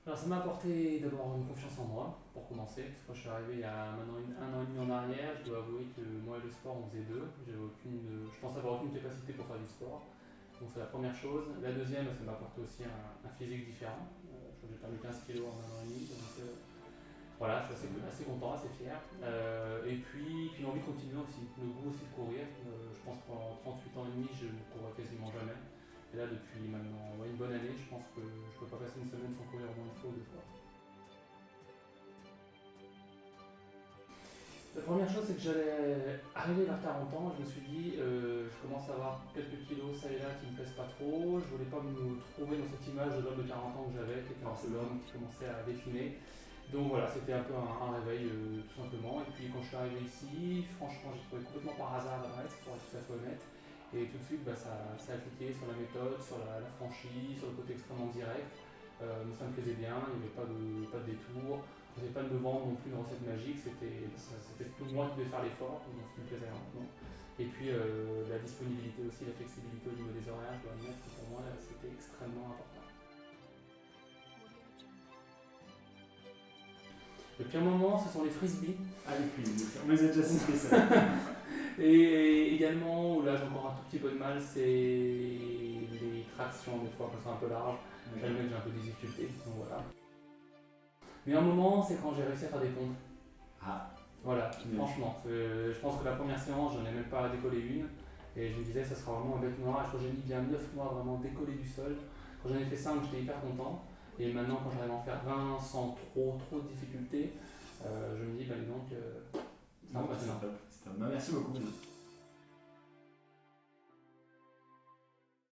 Alors ça m'a apporté d'abord une confiance en moi, pour commencer, parce que quand je suis arrivé il y a maintenant un an et demi en arrière, je dois avouer que moi et le sport on faisait deux. Je pense avoir aucune capacité pour faire du sport. Donc c'est la première chose. La deuxième, ça m'a apporté aussi un physique différent. Je crois que j'ai perdu 15 kilos en un an et demi, donc voilà, je suis assez content, assez fier. Et puis l'envie de continuer aussi, le goût aussi de courir. Je pense que pendant 38 ans et demi, je ne courais quasiment jamais. Et là, depuis maintenant une bonne année, je pense que je ne peux pas passer une semaine sans courir au moins une fois ou deux fois. La première chose, c'est que j'allais arriver vers 40 ans. Je me suis dit, je commence à avoir quelques kilos ça et là qui me plaisent pas trop. Je voulais pas me trouver dans cette image de l'homme de 40 ans que j'avais, qui était un peu l'homme qui commençait à décliner. Donc voilà, c'était un peu un réveil tout simplement. Et puis quand je suis arrivé ici, franchement, j'ai trouvé complètement par hasard l'adresse, pour être tout à fait honnête. Et tout de suite, ça a cliqué sur la méthode, sur la franchise, sur le côté extrêmement direct. Mais ça me plaisait bien, il n'y avait pas de détour. Je n'avais pas de me vendre non plus une recette magique, c'était plutôt moi qui devais faire l'effort, donc ce qui me plaisait énormément. Et puis la disponibilité aussi, la flexibilité au niveau des horaires, je dois admettre que pour moi c'était extrêmement important. Le pire moment, ce sont les frisbees. Ah, les cuisines, on les a déjà cités ça. Et également, où là j'ai encore un tout petit peu de mal, c'est les tractions, des fois, quand c'est un peu large. J'admets que j'ai un peu de difficulté, donc voilà. Mais un moment, c'est quand j'ai réussi à faire des pompes. Ah, Voilà, bien. franchement, je pense que la première séance, j'en ai même pas décollé une. Et je me disais que ça sera vraiment un bête noir. Je crois que j'ai mis bien 9 mois à vraiment décoller du sol. Quand j'en ai fait 5, j'étais hyper content. Et maintenant, quand j'arrive à en faire 20 sans trop de difficultés, je me dis, bah dis donc, c'est Non, c'est impressionnant. top. C'est top. Bah, merci beaucoup.